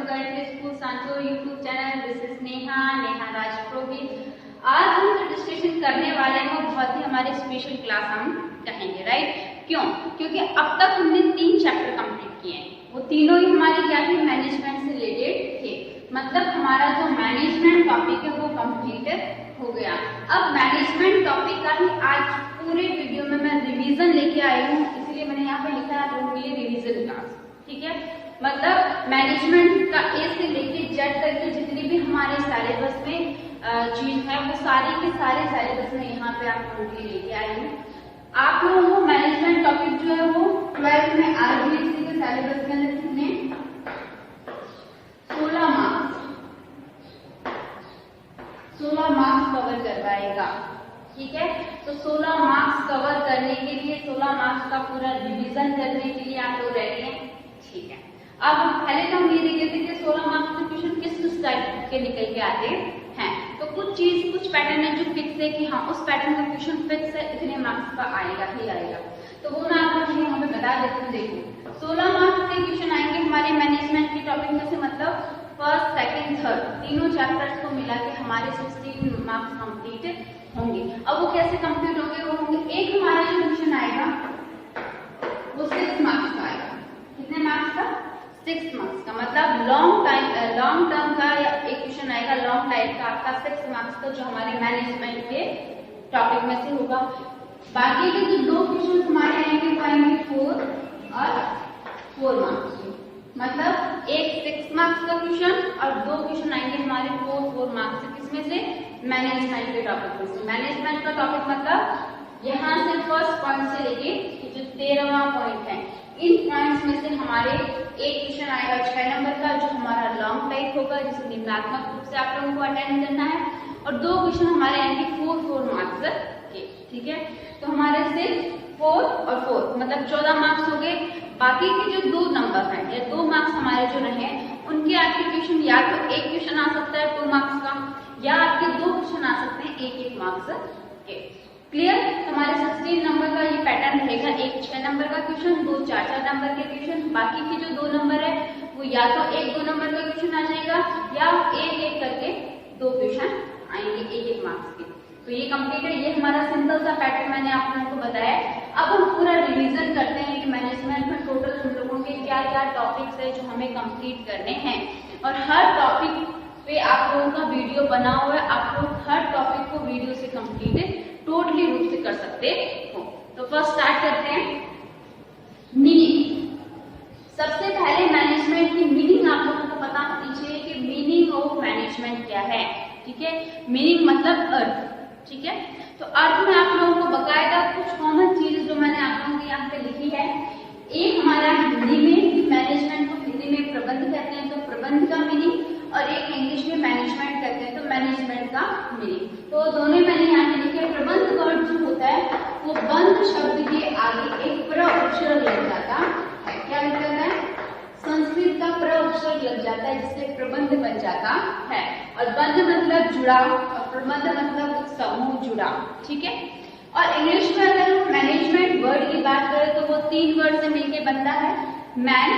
To Gayatri school Sancho YouTube channel. This is Neha Raj Purohit. आज हम जो डिस्कशन करने वाले हैं वो बहुत ही हमारे स्पेशल क्लास हम कहेंगे, राइट? क्यों? क्योंकि अब तक हमने 3 चैप्टर कंप्लीट किए हैं। वो तीनों ही हमारे क्या थे? मैनेजमेंट से रिलेटेड थे। मतलब हमारा जो मैनेजमेंट टॉपिक है वो कंप्लीट हो गया। अब मैनेजमेंट टॉपिक का ही आज पूरे वीडियो में मैं रिवीजन लेके आई हूँ, इसलिए मैंने यहाँ पे लिखा है आप लोगों के लिए रिवीजन क्लास। ठीक है, मतलब मैनेजमेंट का ए से लेके जेड तक के जितनी भी हमारे सिलेबस में चीज है वो सारी के सारे सिलेबस में यहाँ पे आप लोगों के लिए लेके आई हूँ। आप लोगों को मैनेजमेंट टॉपिक जो है वो 12th में आरबीएससी के सिलेबस के अंदर कितने 16 मार्क्स कवर करवाएगा। ठीक है, तो 16 मार्क्स कवर करने के लिए 16 मार्क्स का पूरा रिवीजन करने के लिए आप लोग रेडी हैं? ठीक है, अब पहले तो हम ये देख लेते हैं कि 16 मार्क्स के क्वेश्चन किस टाइप के निकल के आते हैं। तो कुछ पैटर्न है जो फिक्स है कि हाँ उस पैटर्न का क्वेश्चन फिक्स है, इतने मार्क्स का आएगा ही आएगा। तो वो मैं आपको यहाँ पे बता देती हूँ। देखो 16 मार्क्स के क्वेश्चन आएंगे हमारे मैनेजमेंट के टॉपिक में से, मतलब फर्स्ट सेकंड थर्ड तीनों चैप्टर्स को मिला के हमारे 16 मार्क्स कंप्लीट होंगे। अब वो कैसे कंप्लीट होंगे? वो होंगे एक हमारा जो क्वेश्चन आएगा वो 6 मार्क्स का आएगा। कितने मार्क्स का? 6 मार्क्स का। मतलब लॉन्ग टर्म का या एक क्वेश्चन आएगा लॉन्ग टाइप का आपका 6 मार्क्स का, जो हमारे मैनेजमेंट के टॉपिक में से होगा। बाकी के जो 2 क्वेश्चन हमारे आएंगे वो आएंगे 4 और 4 मार्क्स के। मतलब एक 6 मार्क्स का क्वेश्चन और 2 क्वेश्चन आएंगे हमारे 4 मार्क्स से। किसमें से? मैनेजमेंट के टॉपिक में से। मैनेजमेंट का टॉपिक मतलब यहाँ से फर्स्ट पॉइंट से लेके जो 13वां पॉइंट है, इन पॉइंट्स में से हमारे एक क्वेश्चन आएगा 6 नंबर का जो हमारा लॉन्ग टाइप होगा, जिसे निम्नात्मक रूप से आप लोगों को अटेंड करना है, और 2 क्वेश्चन हमारे आएंगे 4 मार्क्स के। ठीक है, तो हमारे से 4 और 4 मतलब 14 मार्क्स हो गए। बाकी के जो 2 नंबर हैं या 2 मार्क्स हमारे जो रहे उनके आपके क्वेश्चन या तो एक क्वेश्चन आ सकता है 2 मार्क्स का, या आपके 2 क्वेश्चन आ सकते हैं 1 मार्क्स के। क्लियर? हमारे 16 नंबर का ये पैटर्न रहेगा, एक 6 नंबर का क्वेश्चन, 2 4 नंबर के क्वेश्चन। बाकी के जो 2 नंबर है वो या तो 1 नंबर का क्वेश्चन आ जाएगा या 1 करके 2 क्वेश्चन आएंगे 1 मार्क्स के। तो ये कंप्लीट है। ये हमारा सिंपल सा पैटर्न मैंने आप लोगों को बताया। अब हम पूरा रिवीजन करते हैं कि मैनेजमेंट में टोटल हम लोगों के क्या क्या टॉपिक्स है जो हमें कंप्लीट करने हैं, और हर टॉपिक पे आप लोगों का वीडियो बना हुआ है। आप लोग हर टॉपिक को वीडियो से कंप्लीट टोटली रूप से कर सकते हो। तो फर्स्ट स्टार्ट करते हैं मीनिंग। सबसे पहले मैनेजमेंट की मीनिंग आप लोगों को पता होनी चाहिए कि मीनिंग ऑफ मैनेजमेंट क्या है। ठीक है, मीनिंग मतलब अर्थ। ठीक है, तो अर्थ में आप लोगों को बकायदा कुछ कॉमन चीज जो मैंने आप लोगों के यहाँ पे लिखी है। एक हमारा हिंदी में मैनेजमेंट को हिंदी में प्रबंध कहते हैं, तो प्रबंध का मीनिंग, और एक इंग्लिश में मैनेजमेंट कहते हैं, तो मैनेजमेंट का मीनिंग। तो दोनों मैंने यहाँ पे लिखे। प्रबंध वर्ड जो होता है वो बंध शब्द के आगे एक प्र अक्षर लग जाता है। क्या लग जाता है? संस्कृत का प्र अक्षर लग जाता है, जिससे प्रबंध बन जाता है। और बंध मतलब जुड़ा और प्रबंध मतलब समूह जुड़ा। ठीक है, और इंग्लिश में अगर हम मैनेजमेंट वर्ड की बात करें तो वो 3 वर्ड से मिलकर बनता है, मैन,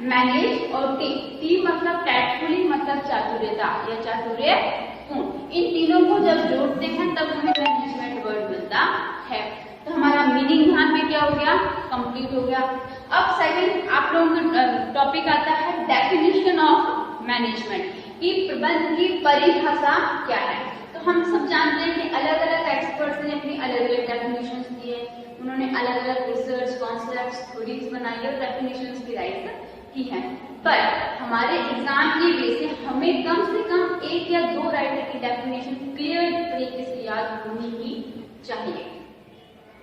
मैनेज और टी मतलब टैक्टफुली मतलब चातुर्यता या चातुर्यपूर्ण। इन तीनों को जब जोड़ते हैं तब हमें मैनेजमेंट वर्ड मिलता है। तो हमारा मीनिंग यहाँ पे क्या हो गया? कंप्लीट हो गया। अब सेकंड आप लोगों का टॉपिक आता है डेफिनेशन ऑफ मैनेजमेंट, कि प्रबंध की परिभाषा क्या है। तो हम सब जानते हैं कि अलग अलग एक्सपर्ट्स ने अपनी अलग अलग डेफिनेशन दिए, उन्होंने अलग अलग रिसर्च कॉन्सेप्ट्स थ्योरीज बनाई और डेफिनेशंस भी राइट की है। पर हमारे एग्जाम के बेस से हमें कम से कम 1 या 2 राइटर की डेफिनेशन क्लियर तरीके से याद होनी ही चाहिए,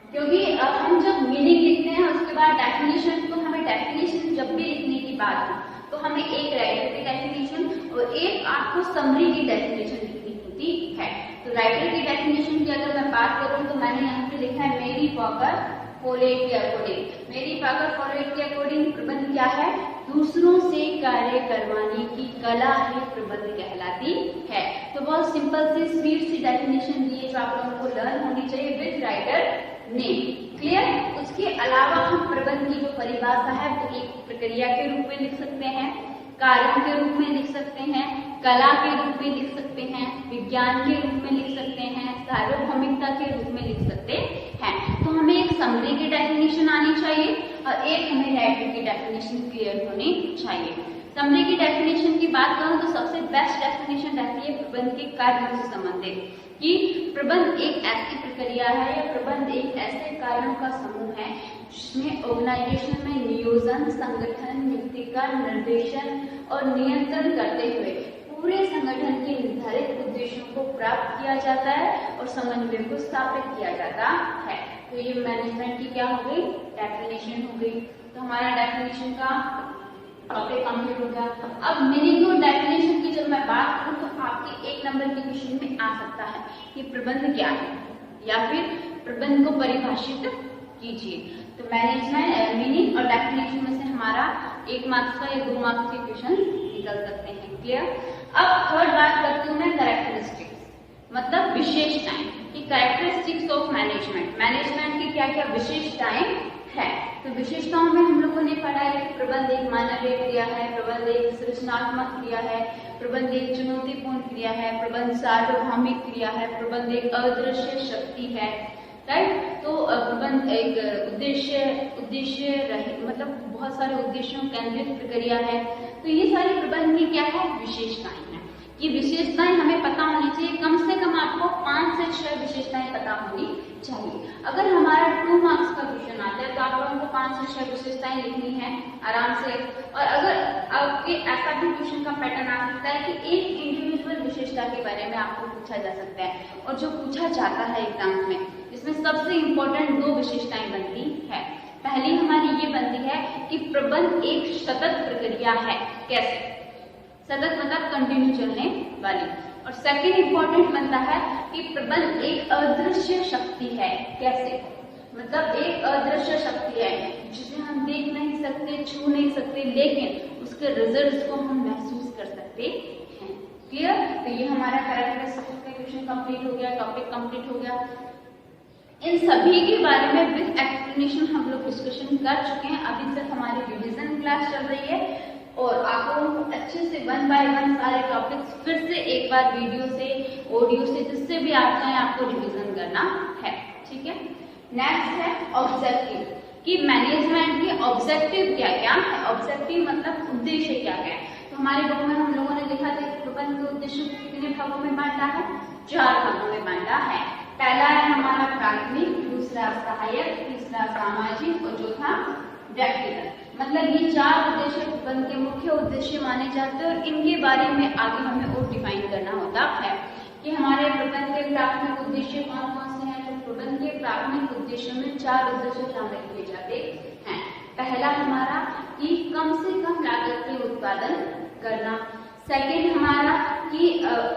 क्योंकि हम जब मीनिंग लिखते हैं उसके बाद डेफिनेशन, तो हमें डेफिनेशन जब भी लिखने की बात हो तो हमें एक राइटर की डेफिनेशन और एक आपको समरी की डेफिनेशन लिखनी होती है। तो राइटर की डेफिनेशन की अगर मैं बात करूं तो मैंने यहाँ पे लिखा है मेरी वॉकर फोलेट के अकॉर्डिंग। मेरी वॉकर फोलेट के अकॉर्डिंग प्रबंध क्या है? दूसरों से कार्य करवाने की कला ही प्रबंध कहलाती है। तो बहुत सिंपल सी स्वीट सी डेफिनेशन दी है जो आप लोगों को लर्न होनी चाहिए विद राइटर नेम। क्लियर? उसके अलावा हम प्रबंध की जो परिभाषा है वो एक प्रक्रिया के रूप में लिख सकते हैं। कारण के रूप में लिख सकते हैं, कला के रूप में लिख सकते हैं, विज्ञान के रूप में लिख सकते हैं, सार्वभौमिकता के रूप में लिख सकते हैं। तो हमें एक समरी की डेफिनेशन आनी चाहिए और एक हमें राइटर की डेफिनेशन क्लियर होनी चाहिए। समरी की डेफिनेशन की बात करूं तो सबसे बेस्ट डेफिनेशन रहती है प्रबंध के कार्यों से संबंधित, कि प्रबंध एक ऐसी प्रक्रिया है या प्रबंध एक ऐसे कार्यों का समूह है जिसमें ऑर्गेनाइजेशन में नियोजन, संगठन, नीतिका, निर्देशन और नियंत्रण करते हुए पूरे संगठन के निर्धारित उद्देश्यों को प्राप्त किया जाता है और समन्वय को स्थापित किया जाता है। तो ये मैनेजमेंट की क्या हो गई, डेफिनेशन हो गई। तो हमारा डेफिनेशन का टॉपिक कंप्लीट हो गया। अब मीनिंग और डेफिनेशन की जब मैं बात करूं तो आपके 1 नंबर के क्वेश्चन में आ सकता है कि प्रबंध क्या है या फिर प्रबंध को परिभाषित कीजिए। तो मैनेजमेंट मीनिंग और डेफिनेशन में से हमारा 1 मार्क्स का या 2 मार्क्स के क्वेश्चन निकल सकते हैं। क्लियर। अब थर्ड बात करती हूँ मैं कैरेक्टरिस्टिक्स, मतलब विशेषताएं, कि कैरेक्टरिस्टिक्स ऑफ मैनेजमेंट, मैनेजमेंट की क्या क्या विशेषताएं है। तो विशेषताओं में हम लोगों ने पढ़ा है कि प्रबंध एक मानवीय क्रिया है, प्रबंध एक सृजनात्मक क्रिया है, प्रबंध एक चुनौतीपूर्ण क्रिया है, प्रबंध सार्वभौमिक क्रिया है, प्रबंध एक अदृश्य शक्ति है, राइट। तो प्रबंध एक उद्देश्य रहे, मतलब बहुत सारे उद्देश्यों केंद्रित प्रक्रिया है। तो ये सारी प्रबंध की क्या है, विशेषताएं हैं। ये विशेषताएं हमें पता होनी चाहिए, कम से कम आपको 5 से 6 विशेषताएं पता होनी चाहिए। अगर हमारा 2 मार्क्स का क्वेश्चन आता है तो आप लोगों को 5 से 6 विशेषताएं लिखनी है आराम से। और अगर आपके ऐसा भी क्वेश्चन का पैटर्न आ सकता है कि एक इंडिविजुअल विशेषता के बारे में आपको पूछा जा सकता है, और जो पूछा जाता है एग्जाम में, इसमें सबसे इंपॉर्टेंट 2 विशेषताएं बनती है। पहली हमारी ये बनती है कि प्रबंध एक सतत प्रक्रिया है। कैसे? सतत मतलब कंटिन्यू चलने वाली। और सेकंड इंपॉर्टेंट बनता है कि प्रबंध एक अदृश्य शक्ति है। कैसे? मतलब एक अदृश्य शक्ति है जिसे हम देख नहीं सकते, छू नहीं सकते, लेकिन उसके रिजल्ट्स को हम महसूस कर सकते हैं। क्लियर। तो ये हमारा कैरेक्टरिस्टिक्स का क्वेश्चन कंप्लीट हो गया, टॉपिक कंप्लीट हो गया। इन सभी के बारे में विद एक्सप्लेनेशन हम लोग डिस्कशन कर चुके हैं। अभी तक हमारी रिवीजन क्लास चल रही है और आप लोगों को अच्छे से 1 बाय 1 सारे टॉपिक्स फिर से एक बार वीडियो से, ऑडियो से, जिससे भी आप चाहें आपको रिवीजन करना है। ठीक है। नेक्स्ट है ऑब्जेक्टिव, कि मैनेजमेंट के ऑब्जेक्टिव क्या क्या है। ऑब्जेक्टिव मतलब उद्देश्य क्या क्या है। तो हमारे बुक में हम लोगों ने लिखा था कि प्रबंध के उद्देश्य को कितने भागों में बांटा है, 4 भागों में बांटा है। पहला है हमारा प्राथमिक, दूसरा सहायक, तीसरा सामाजिक और चौथा व्यक्तिगत। मतलब ये 4 उद्देश्य प्रबंध के मुख्य उद्देश्य माने जाते हैं और इनके बारे में आगे हमें और डिफाइन करना होता है कि हमारे प्रबंध के प्राथमिक उद्देश्य कौन कौन से हैं। तो प्रबंध के प्राथमिक उद्देश्यों में 4 उद्देश्य शामिल किए जाते हैं। पहला हमारा कि कम से कम लागत पे उत्पादन करना। सेकेंड हमारा कि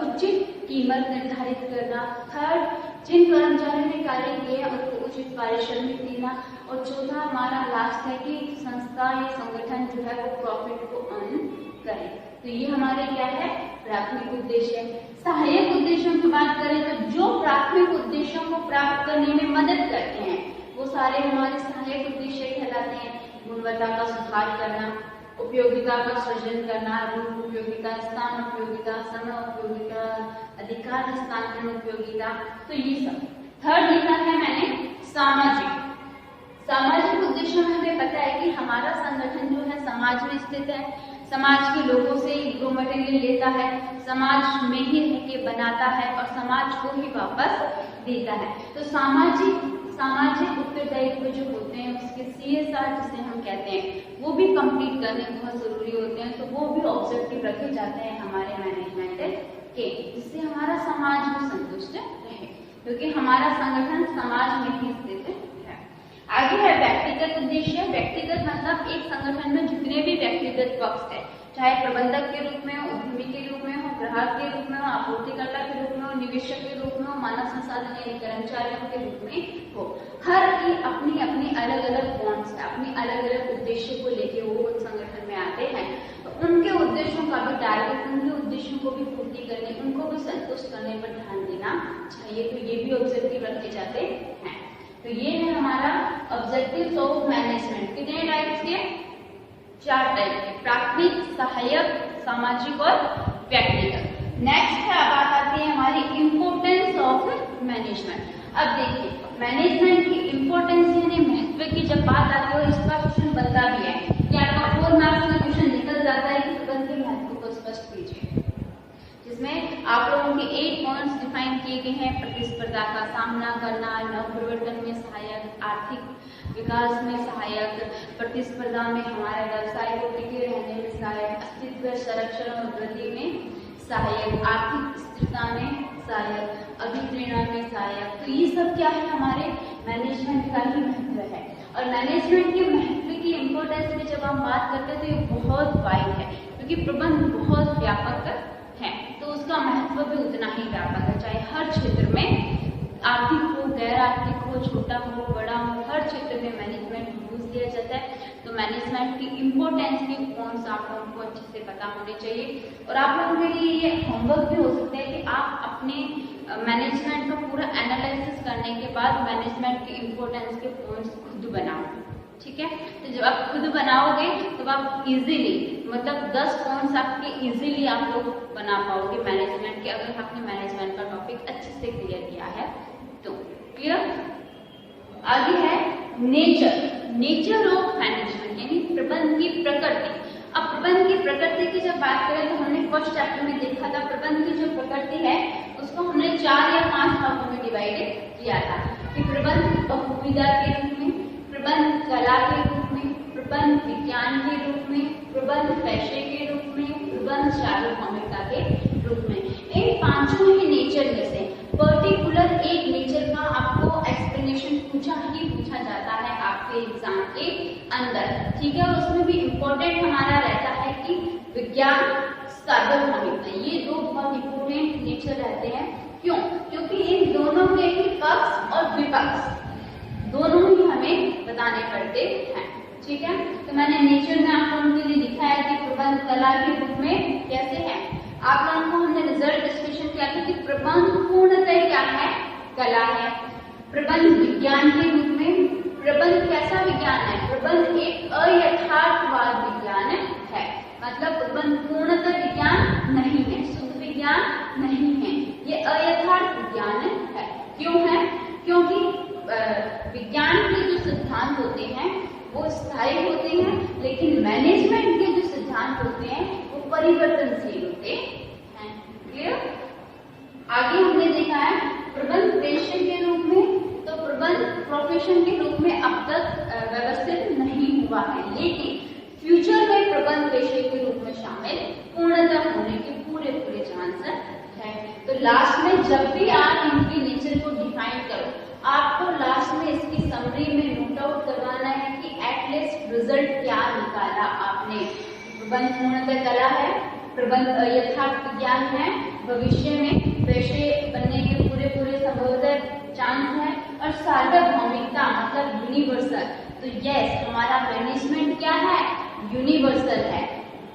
उचित कीमत निर्धारित करना। थर्ड, जिन कर्मचारियों ने कार्य किए उनको उचित पारिश्रमिक देना। और चौथा हमारा लास्ट है कि संस्था या संगठन जो है वो प्रॉफिट को अर्न करे। तो ये हमारे क्या है, प्राथमिक उद्देश्य। सहायक उद्देश्यों की बात करें तो जो प्राथमिक उद्देश्यों को प्राप्त करने में मदद करते हैं वो सारे हमारे सहायक उद्देश्य कहलाते हैं। गुणवत्ता का सुधार करना, उपयोगिता का सृजन करना, रूप उपयोगिता, स्थान उपयोगिता, समय उपयोगिता, अधिकार हस्तांतरण उपयोगिता। तो ये सब। थर्ड लिखा है मैंने सामाजिक। सामाजिक उद्देश्यों में हमें पता है कि हमारा संगठन जो है समाज में स्थित है, समाज के लोगों से रॉ मटेरियल लेता है, समाज में ही रह के बनाता है और समाज को ही वापस देता है। तो सामाजिक उत्तरदायित्व जो होते हैं उसके CSR जिसे हम कहते हैं वो भी कंप्लीट करने बहुत जरूरी होते हैं। तो वो भी ऑब्जेक्टिव रखे जाते हैं हमारे मैनेजमेंट के, जिससे हमारा समाज भी संतुष्ट रहे, क्योंकि हमारा संगठन समाज में ही स्थित है। आगे है व्यक्तिगत उद्देश्य। व्यक्तिगत मतलब एक संगठन में जितने भी व्यक्तिगत पक्ष है, चाहे प्रबंधक के रूप में हो, उद्यमी के रूप में हो, ग्राहक के रूप में हो, आपूर्तिकर्ता के रूप में हो, निवेशक के रूप में हो, मानव संसाधन यानी कर्मचारियों के रूप में हो, हर की अपनी अपनी अलग अलग पॉइंट्स है, अपनी अलग अलग उद्देश्य को लेके वो उस संगठन में आते हैं। तो उनके उद्देश्यों का भी टारगेट, उनके उद्देश्यों को भी पूर्ति करने, उनको भी संतुष्ट करने पर ध्यान देना चाहिए। तो ये भी ऑब्जेक्टिव रखे जाते हैं। तो ये है हमारा ऑब्जेक्टिव्स ऑफ मैनेजमेंट। कितने टाइप्स के? 4 टाइप के, प्राथमिक, सहायक, सामाजिक और व्यक्तिगत। नेक्स्ट बात आती है हमारी इम्पोर्टेंस ऑफ मैनेजमेंट। अब देखिए मैनेजमेंट की इम्पोर्टेंस यानी महत्व की जब बात आती है और इसका क्वेश्चन बनता भी है कि आपका 4 मार्क्स में क्वेश्चन निकल जाता है कि प्रबंध के महत्व को स्पष्ट कीजिए, जिसमें आप लोगों के 8 पॉइंट्स डिफाइन किए गए हैं। प्रतिस्पर्धा का सामना करना, नव परिवर्तन में सहायक, आर्थिक विकास में सहायक, प्रतिस्पर्धा में हमारे व्यवसाय को टिके रहने में सहायक, अस्तित्व संरक्षण और वृद्धि में सहायक, आर्थिक स्थिरता में सहायक, अभिप्रेरणा में सहायक। तो ये सब क्या है, हमारे मैनेजमेंट का ही महत्व है। और मैनेजमेंट के महत्व की इम्पोर्टेंस में जब हम बात करते हैं तो ये बहुत वाइड है, क्योंकि प्रबंध बहुत व्यापक है, तो उसका महत्व भी उतना ही व्यापक है। चाहे हर क्षेत्र में, आर्थिक हो, गैर आर्थिक हो, छोटा हो, बड़ा हो, हर क्षेत्र में मैनेजमेंट यूज किया जाता है। तो मैनेजमेंट की इम्पोर्टेंस के पॉइंट्स आप लोगों को अच्छे से पता होने चाहिए। और आप लोगों के लिए ये होमवर्क भी हो सकता है कि आप अपने मैनेजमेंट का पूरा एनालिसिस करने के बाद मैनेजमेंट की इम्पोर्टेंस के पॉइंट्स खुद बनाओ, ठीक है। तो जब आप खुद बनाओगे तो आप इजीली, मतलब 10 पॉइंट्स आपके इजीली आप लोग बना पाओगे मैनेजमेंट के, अगर आपने मैनेजमेंट का टॉपिक अच्छे से क्लियर किया है तो। क्लियर? आगे है नेचर ऑफ मैनेजमेंट, यानी प्रबंध की प्रकृति। अब प्रबंध की प्रकृति की जब बात करें तो हमने फर्स्ट चैप्टर में देखा था, प्रबंध की जो प्रकृति है उसको हमने 4 या 5 भागों में डिवाइडेड किया था कि प्रबंध बहुविधा के रूप में, प्रबंध कला के रूप में, प्रबंध विज्ञान के रूप में, प्रबंध पेशे के रूप में, प्रबंध सार्वभौमिकता के रूप में। इन पांचों ही नेचर में से पर्टिकुलर एक नेचर का आपको एक्सप्लेनेशन पूछा जाता है आपके एग्जाम के अंदर, ठीक है। और उसमें भी इम्पोर्टेंट हमारा रहता है कि विज्ञान, सार्वभौमिकता, ये 2 बहुत इम्पोर्टेंट नेचर रहते हैं। क्यों? क्योंकि इन दोनों के ही पक्ष और विपक्ष दोनों ही हमें बताने पड़ते हैं, ठीक है। तो मैंने नेचर में आप लोगों के लिए दिखाया कि प्रबंध कला के रूप में कैसे है। आप लोगों को हमने रिजल्ट डिस्कशन किया था कि प्रबंध पूर्णतः क्या है, कला है। प्रबंध विज्ञान के रूप में, प्रबंध कैसा विज्ञान है, प्रबंध एक अयथार्थवाद विज्ञान है, मतलब प्रबंध पूर्णतः विज्ञान नहीं है, शुद्ध विज्ञान नहीं है, ये अयथार्थ विज्ञान है। क्यों है? क्योंकि विज्ञान के जो सिद्धांत होते हैं वो स्थायी होते हैं, लेकिन मैनेजमेंट के जो सिद्धांत होते हैं वो परिवर्तनशील होते हैं। क्लियर? आगे हमने देखा है प्रबंध पेशे के रूप में, तो प्रबंध प्रोफेशन के रूप में अब तक व्यवस्थित नहीं हुआ है, लेकिन फ्यूचर में प्रबंध पेशे के रूप में शामिल पूर्णतः होने के पूरे चांस है। तो लास्ट में जब भी आप इनके नेचर को डिफाइन करो, आपको लास्ट में इसकी समरी में नोट आउट करवाना है कि एटलीस्ट रिजल्ट क्या निकाला आपने। प्रबंध पूर्णतः कला है, प्रबंध यथार्थ विज्ञान है, भविष्य में पेशे बनने के पूरे संभवतः चांस है, और सार्वभौमिकता मतलब यूनिवर्सल। तो यस, हमारा मैनेजमेंट क्या है, यूनिवर्सल है,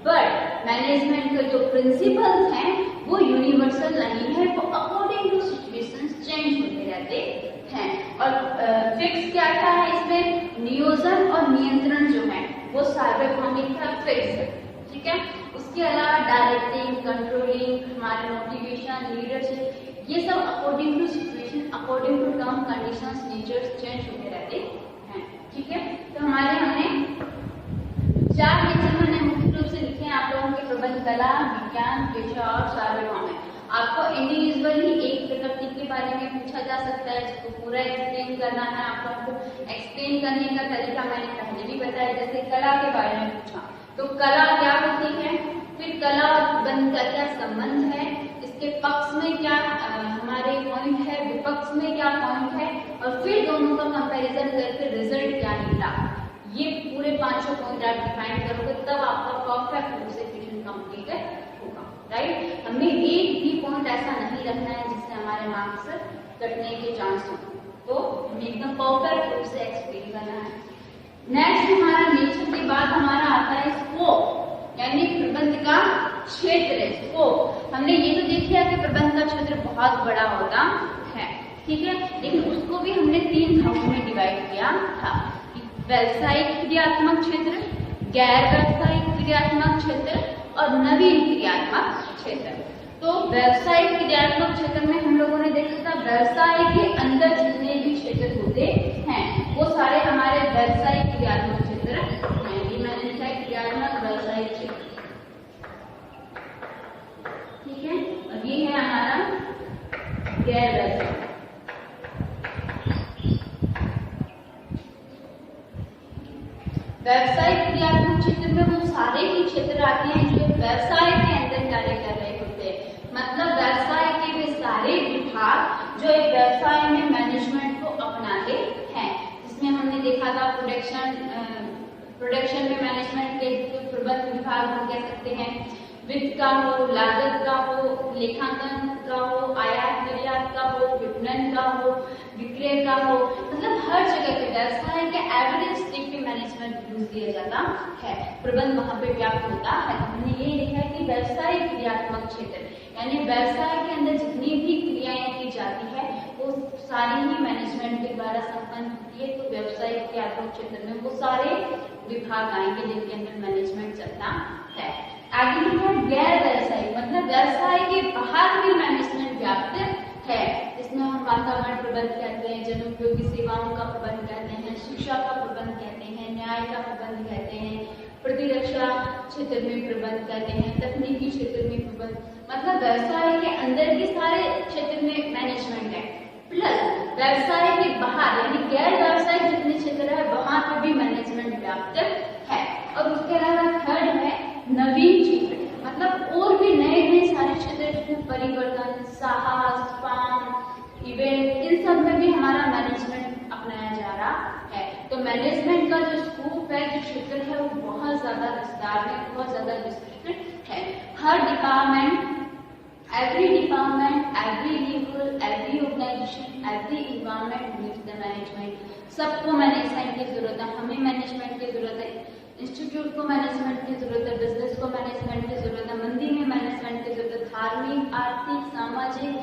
बट मैनेजमेंट के जो प्रिंसिपल्स हैं वो यूनिवर्सल नहीं है, वो अकॉर्डिंग टू सिचुएशंस चेंज होते रहते हैं। और फिक्स क्या क्या है इसमें, नियोजन और नियंत्रण जो है वो सार्वभौमिकता फिक्स है, ठीक है। उसके अलावा डायरेक्टिंग, कंट्रोलिंग, हमारे मोटिवेशन, लीडरशिप, ये सब according to situation, according to term conditions, natures change होते रहते हैं, ठीक है। तो हमारे हमने 4 नेचर मैंने मुख्य रूप से लिखे हैं आप लोगों के, प्रबंध कला, विज्ञान, पेशा और सार्वभौमिक। आपको इंडिविजुअली एक प्रकृति के बारे में पूछा जा सकता है, जिसको पूरा एक्सप्लेन करना है। आप लोगों को एक्सप्लेन करने का तरीका मैंने पहले भी बताया, जैसे कला के बारे में पूछा तो कला क्या होती है, फिर कला और प्रबंध का क्या संबंध है, इसके पक्ष में क्या हमारे पॉइंट है, विपक्ष में क्या पॉइंट है, और फिर दोनों का कंपैरिजन करके रिजल्ट क्या निकला। ये पूरे 5 पॉइंट आप डिफाइन करोगे, तब आपका परफेक्ट रूप से क्वेश्चन कंप्लीट होगा, राइट। हमें एक भी पॉइंट ऐसा नहीं रखना है जिससे हमारे मार्क्स कटने के चांस हो, तो हमें एकदम परफेक्ट रूप से एक्सप्लेन करना है। नेक्स्ट हमारा नेचर के बाद हमारा आता है स्कोप, यानी प्रबंध का क्षेत्र। स्कोप हमने ये तो देख लिया कि प्रबंध का क्षेत्र बहुत बड़ा होता है, ठीक है, लेकिन उसको भी हमने 3 भागों में डिवाइड किया था। व्यवसायिक क्रियात्मक क्षेत्र, गैर व्यावसायिक क्रियात्मक क्षेत्र और नवीन क्रियात्मक क्षेत्र। तो व्यावसायिक क्रियात्मक क्षेत्र में हम लोगों ने देखा था व्यवसाय के अंदर जितने भी क्षेत्र होते हैं वो सारे हमारे व्यावसायिक क्रियात्मक क्षेत्र हैं। ये मैंने लिखा है क्रियात्मक व्यावसायिक क्षेत्र, ठीक है। और ये है हमारा गैर व्यावसायिक। व्यावसायिक क्रियात्मक क्षेत्र में वो सारे ही क्षेत्र आते हैं जो व्यवसाय के अंदर कार्य कर रहे होते हैं। मतलब व्यवसाय के वे सारे विभाग जो एक व्यवसाय में मैनेजमेंट को अपनाते हैं, जिसमें हमने देखा था प्रोडक्शन में मैनेजमेंट के प्रबंध विभाग हम कह सकते हैं, वित्त का हो, लागत का हो, लेखांकन का हो, आयात निर्यात का हो, विपणन का हो, विक्रय का हो, मतलब हर जगह पे व्यवसाय के एवरेज स्टेट पे मैनेजमेंट यूज दिया जाता है, प्रबंध वहां पे व्याप्त होता है। हमने ये लिखा है कि व्यवसायिक क्रियात्मक क्षेत्र यानी व्यवसाय के अंदर जितनी भी क्रियाएं की जाती है वो सारी ही मैनेजमेंट के द्वारा संपन्न होती है। तो व्यवसायिक क्रियात्मक क्षेत्र में वो सारे विभाग आएंगे जिनके अंदर मैनेजमेंट चलता है। आगे लिखा गैर व्यवसायिक, मतलब व्यवसाय के बाहर भी मैनेजमेंट व्याप्त है। इसमें हम वातावरण प्रबंध कहते हैं, जनोपयोगी सेवाओं का प्रबंध कहते हैं, शिक्षा का प्रबंध कहते हैं, न्याय का प्रबंध कहते हैं, प्रतिरक्षा क्षेत्र में प्रबंध कहते हैं, तकनीकी क्षेत्र में प्रबंध, मतलब व्यवसाय के अंदर के सारे क्षेत्र में मैनेजमेंट है। प्लस व्यवसाय के बाहर यानी गैर व्यवसायिक जितने क्षेत्र है वहां पर भी मैनेजमेंट व्याप्त है। और उसके अलावा थर्ड है नवीन क्षेत्र, मतलब और भी नए नए सारे क्षेत्र जिसमें परिवर्तन, साहस, फार्म, इवेंट, इन सब में भी हमारा मैनेजमेंट अपनाया जा रहा है। तो मैनेजमेंट का जो स्कोप है, जो क्षेत्र है, वो बहुत ज्यादा विस्तार है, बहुत ज्यादा विस्तृत है। हर department, every department, every level, every organization, every environment needs the management। सबको मैनेजमेंट की जरूरत है, हमें मैनेजमेंट की जरूरत है, इंस्टीट्यूट को मैनेजमेंट की जरूरत है, बिजनेस को मैनेजमेंट की जरूरत है, मंदी में मैनेजमेंट की जरूरत है, धार्मिक, आर्थिक, सामाजिक,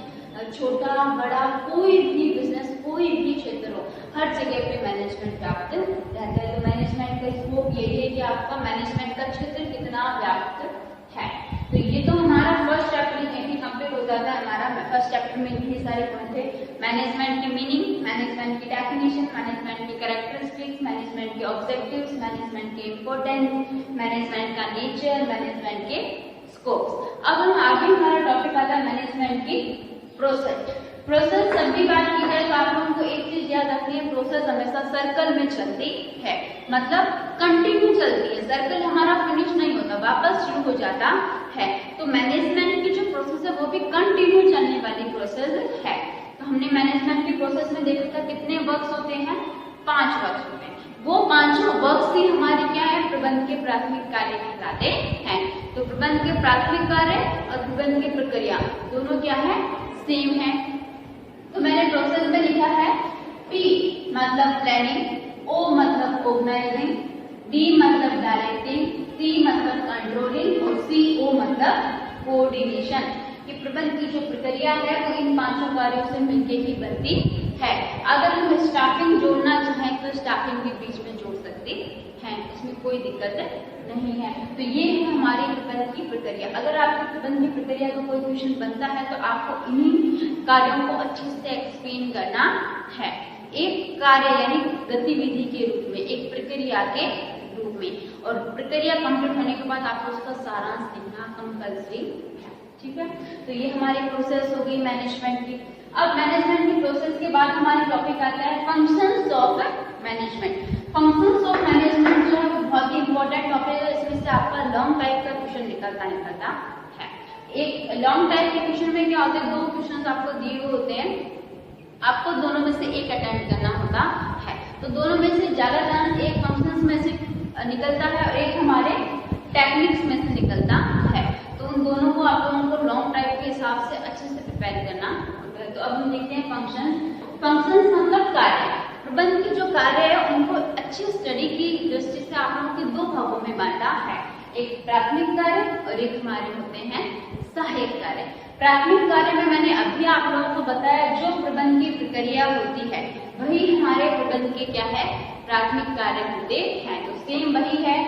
छोटा बड़ा कोई भी बिजनेस, कोई भी क्षेत्र हो, हर जगह पे मैनेजमेंट व्याप्त रहता है। तो मैनेजमेंट का स्कोप यही है कि आपका मैनेजमेंट का क्षेत्र कितना व्याप्त है। तो ये तो हमारा फर्स्ट चैप्टर यही कंप्लीट हो जाता है। हमारा फर्स्ट चैप्टर में इतने सारे पॉइंट थे, मैनेजमेंट की मीनिंग, मैनेजमेंट की डेफिनेशन, मैनेजमेंट की कैरेक्टरिस्टिक्स, मैनेजमेंट के ऑब्जेक्टिव्स, मैनेजमेंट के इम्पोर्टेंस, मैनेजमेंट का नेचर, मैनेजमेंट के स्कोप्स। अब हम आगे हमारा टॉपिक आता है मैनेजमेंट की प्रोसेस। प्रोसेस जब भी बात की जाए तो आप लोगों को एक चीज याद रखनी है, प्रोसेस हमेशा सर्कल में चलती है, मतलब कंटिन्यू चलती है, सर्कल हमारा फिनिश नहीं होता, वापस शुरू हो जाता है। तो मैनेजमेंट की जो प्रोसेस है वो भी कंटिन्यू चलने वाली प्रोसेस है। तो हमने मैनेजमेंट की प्रोसेस में देखा था कितने वर्क्स होते हैं, 5 वर्क्स होते हैं। वो 5 वर्क्स ही हमारे क्या है, प्रबंध के प्राथमिक कार्य कहलाते हैं। तो प्रबंध के प्राथमिक कार्य और प्रबंध की प्रक्रिया दोनों क्या है, सेम है। तो मैंने प्रोसेस में लिखा है P मतलब प्लानिंग, O मतलब ऑर्गेनाइजिंग, D मतलब डायरेक्टिंग, C मतलब कंट्रोलिंग और CO मतलब कोऑर्डिनेशन। ये प्रबंध की जो प्रक्रिया है वो इन 5 कार्यों से मिलकर ही बनती है। अगर हम स्टाफिंग जोड़ना चाहें तो स्टाफिंग भी बीच में जोड़ सकते हैं, इसमें कोई दिक्कत नहीं है। तो ये है हमारी प्रबंध की प्रक्रिया। अगर आपको प्रबंध की प्रक्रिया का कोई क्वेश्चन बनता है तो आपको इन्हीं कार्यों को अच्छे से एक्सप्लेन करना है, एक कार्य यानी गतिविधि के रूप में, एक प्रक्रिया के रूप में। और प्रक्रिया कंप्लीट होने के बाद आपको उसका सारांश लिखना कंपल्सरी है, ठीक है। तो ये हमारी प्रोसेस हो गई मैनेजमेंट की। अब मैनेजमेंट की प्रोसेस के बाद हमारा टॉपिक आता है functions of management. Functions of management जो है वो बहुत ही इंपॉर्टेंट टॉपिक है, इसमें से आपका लॉन्ग टाइप का क्वेश्चन निकलता है। एक लॉन्ग टाइप के क्वेश्चन में क्या होता है, 2 क्वेश्चन आपको दिए हुए होते हैं, आपको दोनों में से एक अटेम्प्ट करना होता है। तो दोनों में से ज्यादा चांस एक फंक्शंस में से निकलता है और एक हमारे टेक्निक्स में से निकलता है। तो उन दोनों को आप लोगों को लॉन्ग टाइप के हिसाब से अच्छे से प्रिपेयर करना होता है। तो अब हम देखते हैं फंक्शन। फंक्शंस मतलब कार्य, प्रबंध के जो कार्य है उनको अच्छी स्टडी की दृष्टि से आप लोगों के 2 भागों में बांटा है, एक प्राथमिक कार्य और एक हमारे होते हैं सहायक कार्य। प्राथमिक कार्य में मैंने अभी आप लोगों को बताया जो प्रबंध की प्रक्रिया होती है वही हमारे प्रबंध के क्या है, प्राथमिक कार्य होते हैं। तो सेम वही है,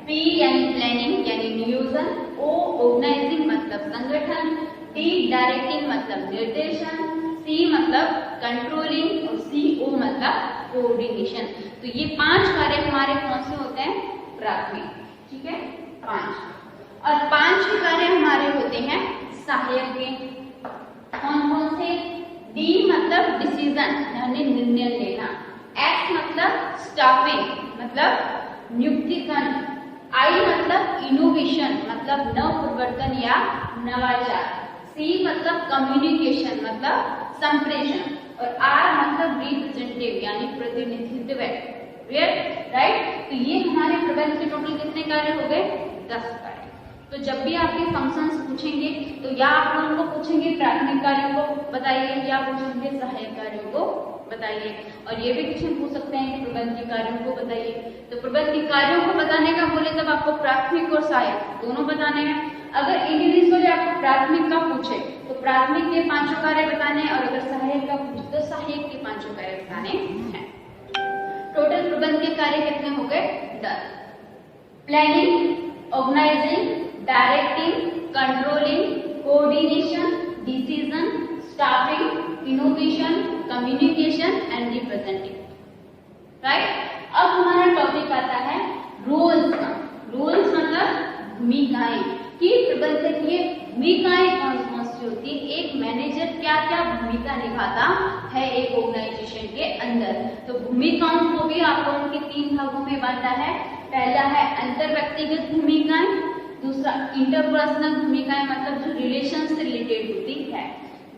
P यानी प्लानिंग यानी नियोजन, O ऑर्गेनाइजिंग मतलब संगठन, D डायरेक्टिंग मतलब निर्देशन, C मतलब कंट्रोलिंग और CO मतलब कोऑर्डिनेशन। तो ये 5 कार्य हमारे कौन से होते हैं? प्राथमिक। ठीक है, 5। और 5 कार्य हमारे होते हैं सहायक के। कौन कौन से? D मतलब डिसीजन यानी निर्णय लेना, X मतलब स्टाफिंग मतलब नियुक्तिकरण, I मतलब इनोवेशन मतलब नव परिवर्तन या नवाचार, C मतलब कम्युनिकेशन मतलब संप्रेषण और R मतलब रिप्रेजेंटेटिव यानी प्रतिनिधित्व। राइट? तो ये हमारे प्रबंध के टोटल कितने कार्य हो गए? 10 कार्य। तो जब भी आपके फंक्शंस पूछेंगे तो या आप लोगों को पूछेंगे प्राथमिक कार्यों को बताइए या पूछेंगे सहायक कार्यों को बताइए, और ये भी क्वेश्चन पूछ सकते हैं कि प्रबंध के कार्यों को बताइए। तो प्रबंध के कार्यों को बताने का बोले तब आपको प्राथमिक और सहायक दोनों बताने हैं। अगर इंडिविजुअली आपको प्राथमिक का पूछे तो प्राथमिक के 5 कार्य बताने, और अगर सहायक का पूछे तो सहायक के 5 कार्य बताने हैं। टोटल प्रबंध के कार्य कितने हो गए? 10। Planning, organizing, directing, controlling, coordination, decision, staffing, innovation, communication and representing. Right? अब हमारा टॉपिक आता है रोल्स का। रोल्स मतलब भूमिकाएं कि प्रबंधकीय भूमिकाएं कौन कौन सी होती है, एक मैनेजर क्या क्या भूमिका निभाता है एक ऑर्गेनाइजेशन के अंदर। तो भूमिकाओं को भी आप लोगों के 3 भागों में बांटा है। पहला है अंतर व्यक्तिगत भूमिकाएं, दूसरा इंटरपर्सनल भूमिकाएं मतलब जो रिलेशन से रिलेटेड होती है,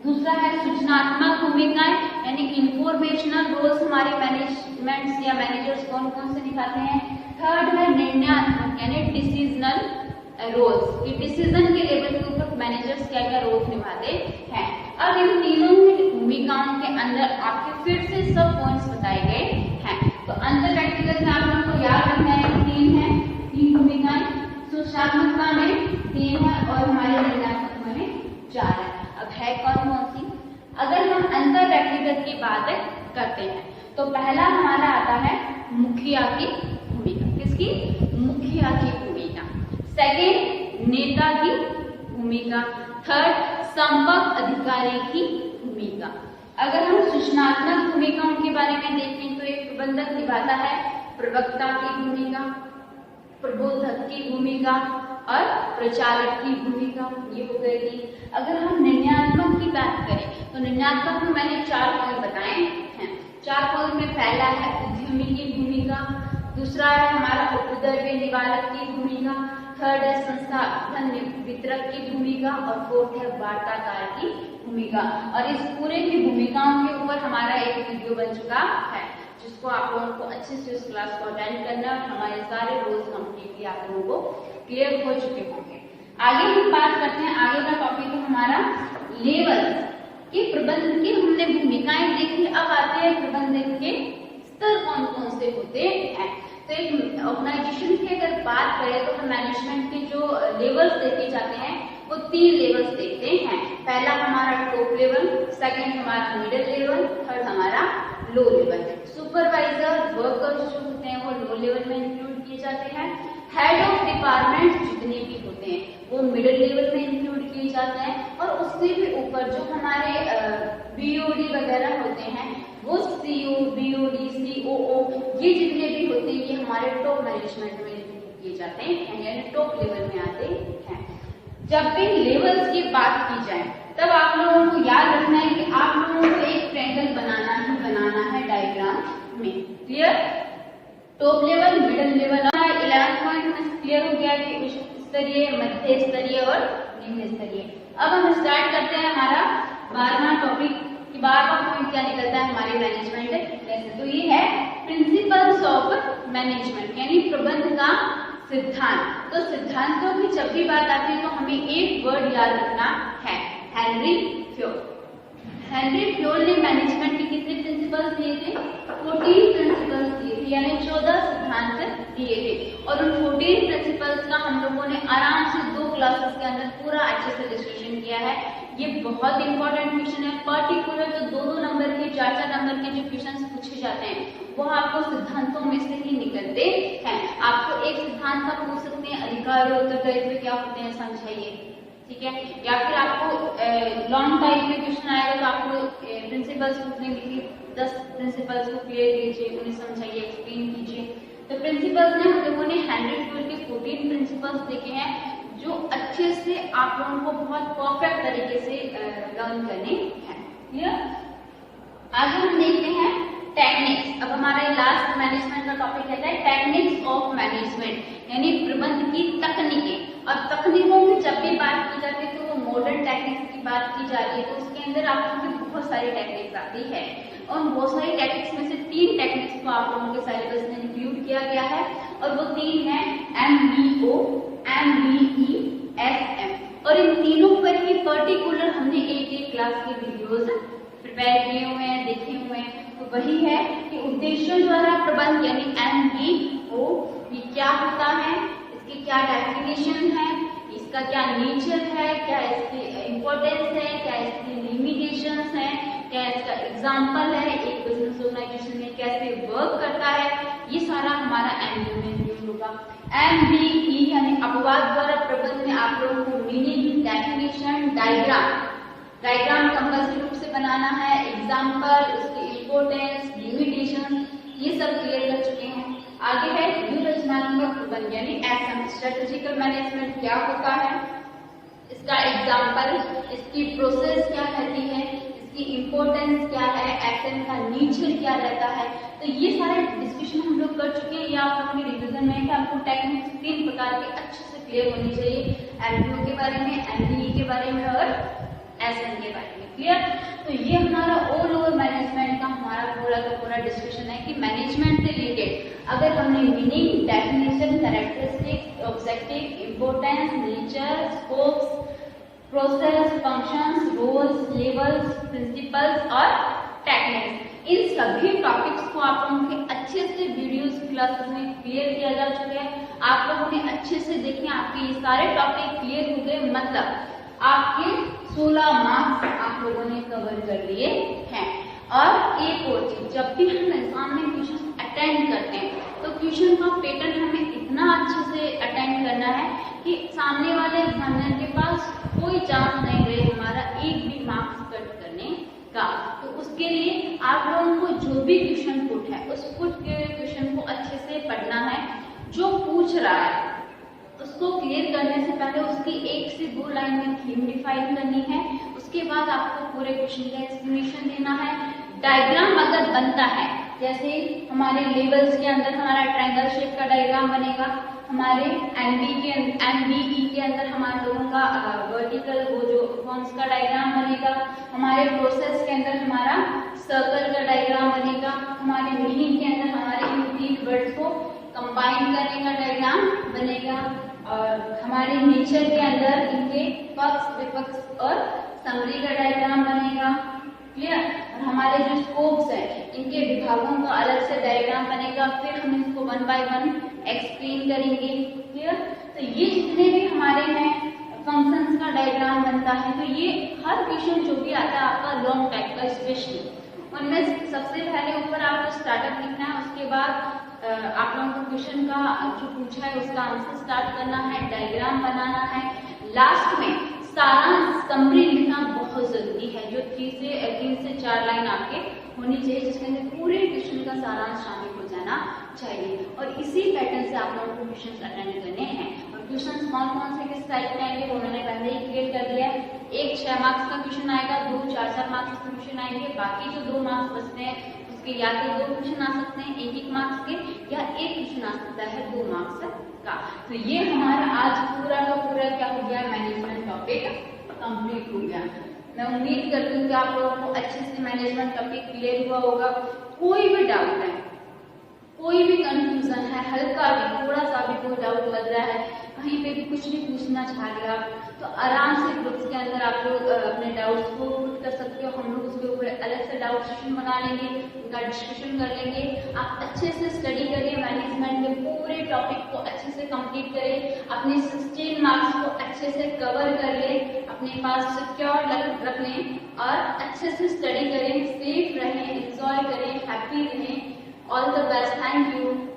दूसरा है सूचनात्मक भूमिकाएं यानी इंफॉर्मेशनल रोल्स हमारे मैनेजमेंट्स या मैनेजर्स कौन कौन से निभाते हैं, थर्ड है निर्णयात्मक यानी डिसीजनल रोल्स कि डिसीजन के लेवल के ऊपर मैनेजर्स क्या क्या रोल निभाते हैं। अब इन तीनों की भूमिकाओं के अंदर आपके फिर से सब पॉइंट्स बताए गए हैं। तो अंतर व्यक्तिगत में आप लोगों को याद रखना है 3 है, 3 भूमिकाएं, सूचनात्मकता में 3 है और हमारे निर्णयात्मक में 4 है। अब है कौन कौन सी? अगर हम अंतर व्यक्तिगत की बात करते हैं तो पहला हमारा आता है मुखिया की भूमिका। किसकी? मुखिया की भूमिका। सेकेंड नेता की भूमिका, थर्ड संपर्क अधिकारी की भूमिका। अगर हम सूचनात्मक भूमिकाओं के बारे में देखें तो एक प्रबंधक निभाता है प्रवक्ता की भूमिका, प्रबोधक की भूमिका और प्रचारक की भूमिका, ये हो गई। अगर हम निर्णयात्मक की बात करें तो निर्णयात्मक में मैंने 4 पॉइंट बताए हैं। 4 पॉइंट में पहला है उद्यमी की भूमिका, दूसरा है हमारा उपद्रव्य निवारक की भूमिका, थर्ड है संसाधन वितरक की भूमिका और फोर्थ है वार्ताकार की भूमिका। और इस पूरे की भूमिकाओं के ऊपर हमारा एक वीडियो बन चुका है जिसको आप लोगों को अच्छे से उस क्लास को अटेंड करना है और हमारे सारे रोल्स कंप्लीटली आप लोगों को क्लियर हो चुके होंगे। आगे हम बात करते हैं, आगे का टॉपिक है हमारा लेवल की प्रबंधन की। हमने भूमिकाएं देखी, अब आते हैं प्रबंधन के स्तर कौन कौन से होते हैं। तो एक ऑर्गेनाइजेशन की अगर बात करें तो हम मैनेजमेंट के जो लेवल्स देखे जाते हैं वो 3 लेवल्स देखते हैं। पहला हमारा टॉप लेवल, सेकंड हमारा मिडिल लेवल, थर्ड हमारा लो लेवल। सुपरवाइजर वर्कर्स जो होते हैं वो लो लेवल में इंक्लूड किए जाते हैं। हेड ऑफ डिपार्टमेंट जितने भी होते हैं वो मिडिल लेवल में इंक्लूड किए जाते हैं और उससे भी ऊपर जो हमारे बीओडी वगैरह होते हैं वो सीओ, बीओडी, सीओओ ये जितने भी होते हैं ये हमारे टॉप मैनेजमेंट में इंक्लूड किए जाते हैं यानी टॉप लेवल में आते हैं। जब भी लेवल्स की बात की जाए तब आप लोगों को याद रखना है कि आप लोगों को एक ट्रायंगल बनाना है डायग्राम में। Clear? Top level, middle level, 11 point में क्लियर हो गया कि उच्च स्तरीय, मध्य स्तरीय और निम्न स्तरीय। अब हम स्टार्ट करते हैं हमारा 12वां टॉपिक कि 12वां पॉइंट क्या निकलता है हमारे मैनेजमेंट लेसन। तो ये है प्रिंसिपल्स ऑफ मैनेजमेंट यानी प्रबंध का सिद्धांत। तो सिद्धांतों की जब भी बात आती है तो हमें एक वर्ड याद रखना है, हेनरी फ्योल। हेनरी फ्योल ने मैनेजमेंट के कितने प्रिंसिपल्स दिए थे? 14 प्रिंसिपल्स दिए थे यानी 14 सिद्धांत दिए थे और उन 14 प्रिंसिपल्स का हम लोगों ने आराम से 2 क्लासेस के अंदर पूरा अच्छे से डिस्कशन किया है। ये बहुत इंपॉर्टेंट क्वेश्चन है। पर्टिकुलर जो 2-2 नंबर के 4-4 नंबर के जो क्वेश्चन पूछे जाते हैं वो आपको सिद्धांतों में से ही निकलते हैं। आपको एक सिद्धांत का पूछ सकते हैं, अधिकार और उत्तरदायित्व क्या होते हैं समझाइए, ठीक है। या फिर आपको लॉन्ग टाइप में क्वेश्चन आएगा तो आपको प्रिंसिपल्स पूछेंगे कि 10 प्रिंसिपल्स को क्लियर कीजिए, उन्हें समझाइए, एक्सप्लेन कीजिए। तो प्रिंसिपल्स में हम लोगों ने 100 के 14 प्रिंसिपल्स देखे हैं जो अच्छे से आप लोगों को बहुत परफेक्ट तरीके से लर्न करने हैं। क्लियर? आगे हम देखते हैं टेक्निक्स। अब हमारा लास्ट मैनेजमेंट का टॉपिक कहता है टेक्निक्स ऑफ मैनेजमेंट, यानी प्रबंध की तकनीकें। और तकनीकों की जब भी बात की जाती है तो वो मॉडर्न टेक्निक्स की बात की जा रही है, तो उसके अंदर आप लोगों की बहुत सारी टेक्निक्स आती है और बहुत सारी टेक्निक्स में से 3 टेक्निक्स को आप लोगों के सिलेबस में इंक्लूड किया गया है और वो 3 है MBO, MBE, SM। और इन तीनों पर ही पर्टिकुलर हमने एक क्लास के वीडियोस प्रिपेयर किए हुए हैं, देखे हुए हैं। तो वही है कि उद्देश्यों द्वारा प्रबंध यानी MBO ये क्या होता है, इसकी क्या डेफिनेशन है, इसका क्या नेचर है, क्या इसकी इम्पोर्टेंस है, क्या इसकी लिमिटेशंस है, क्या इसका एग्जाम्पल है, एक बिजनेस ऑर्गेनाइजेशन में कैसे वर्क करता है, ये सारा हमारा MBO में इंक्लूड होगा। MBE यानी अपवाद द्वारा प्रबंध में आप लोगों को मीनिंग, डेफिनेशन, डायग्राम कंपल्सरी रूप से बनाना है, एग्जाम्पल, उसकी इम्पोर्टेंस, लिमिटेशन, ये सब क्लियर कर चुके हैं। आगे है व्यूह-रचनात्मक प्रबंध यानी SM, स्ट्रेटेजिकल मैनेजमेंट क्या होता है, इसका एग्जाम्पल, इसकी प्रोसेस क्या रहती है, इसकी इम्पोर्टेंस क्या है, SM का नेचर क्या रहता है। तो ये सारे डिस्कशन हम लोग कर चुके हैं। या आप लोगों के रिविजन में है आपको टेक्निक्स 3 प्रकार के अच्छे से क्लियर होनी चाहिए, MBO के बारे में, MBE के बारे में और SM के बारे में। क्लियर? तो ये हमारा ऑल ओवर मैनेजमेंट का हमारा पूरा का पूरा डिस्कशन है कि मैनेजमेंट से रिलेटेड अगर हमने meaning, definition, characteristics, objective, importance, nature, scopes, process, functions, roles, levels, principles और टेक्निक्स, इन सभी टॉपिक्स को आप लोगों के अच्छे से वीडियोस क्लासेस में क्लियर किया जा चुका है। आप लोगों ने अच्छे से देखे, आपके ये सारे टॉपिक क्लियर हो गए, मतलब आपके 16 मार्क्स आप लोगों ने कवर कर लिए हैं। और एक और चीज, जब भी हम एग्जाम में क्वेश्चन अटेंड करते हैं तो क्वेश्चन का पैटर्न हमें इतना अच्छे से अटेंड करना है कि सामने वाले एग्जामिनर के पास कोई चांस नहीं रहे हमारा एक भी मार्क्स कट करने का। तो उसके लिए आप लोगों को जो भी क्वेश्चन पुट है उस पुट के क्वेश्चन को अच्छे से पढ़ना है, जो पूछ रहा है उसको क्लियर करने से पहले उसकी 1 से 2 लाइन में थीम डिफाइन करनी है, उसके बाद आपको पूरे क्वेश्चन का एक्सप्लेनेशन देना है। डायग्राम अगर बनता है, जैसे हमारे लेवल्स के अंदर हमारा ट्रायंगल शेप का डायग्राम बनेगा, हमारे MBE के अंदर हमारे लोगों का वर्टिकल वो जो फॉर्म्स का डायग्राम बनेगा, हमारे प्रोसेस के अंदर हमारा सर्कल का डायग्राम बनेगा, हमारे मीनिंग के अंदर हमारे इन 3 वर्ड्स को कंबाइन करने का डायग्राम बनेगा, और हमारे नेचर के अंदर इनके पक्ष, विपक्ष और समरी का डायग्राम बनेगा। क्लियर? और हमारे जो स्कोप्स है इनके विभागों का अलग से डायग्राम बनेगा, फिर हम इसको 1 बाय 1 एक्सप्लेन करेंगे। क्लियर? तो ये जितने भी हमारे हैं फंक्शंस का डायग्राम बनता है, तो ये हर क्वेश्चन जो भी आता है आपका लॉन्ग टाइप का स्पेशली, उनमें सबसे पहले ऊपर आपको स्टार्टअप लिखना है, उसके बाद आप लोगों को क्वेश्चन का जो पूछा है उसका आंसर स्टार्ट करना है, डायग्राम बनाना है, लास्ट में सारांश समरी लिखना बहुत जरूरी है, जो 3 से 4 लाइन आपके होनी चाहिए, जिसके अंदर पूरे क्वेश्चन का सारांश शामिल हो जाना चाहिए। और इसी पैटर्न से आप लोगों को क्वेश्चन अटेंड करने हैं। और क्वेश्चन कौन से किस टाइप के आएंगे उन्होंने पहले ही क्लियर कर दिया है। एक 6 मार्क्स का क्वेश्चन आएगा, 2 4 मार्क्स का क्वेश्चन आएंगे, बाकी जो 2 मार्क्स बचते हैं उसके या तो 2 क्वेश्चन आ सकते हैं 1 मार्क्स के, या एक क्वेश्चन आ सकता है 2 मार्क्स का। तो ये हमारा आज पूरा का पूरा क्या हो गया, मैनेजमेंट टॉपिक कंप्लीट हो गया। मैं उम्मीद करती हूँ कि आप लोगों को अच्छे से मैनेजमेंट टॉपिक क्लियर हुआ होगा। कोई भी डाउट है, कोई भी कंफ्यूजन है, हल्का भी थोड़ा सा भी कोई डाउट लग रहा है, कहीं पे भी कुछ भी पूछना चाह रहे आप, तो आराम से ग्रुप्स के अंदर आप लोग अपने डाउट्स को पुट कर सकते हो। हम लोग उसके ऊपर अलग से डाउट सेशन बना लेंगे, उनका डिस्कशन कर लेंगे। आप अच्छे से स्टडी करिए, मैनेजमेंट के पूरे टॉपिक को अच्छे से कंप्लीट करें। अपने 16 मार्क्स को अच्छे से कवर कर ले, अपने पास सिक्योर रखने और अच्छे से स्टडी करें, सेफ रहें, एंजॉय करें, हैप्पी रहें। All the best, thank you.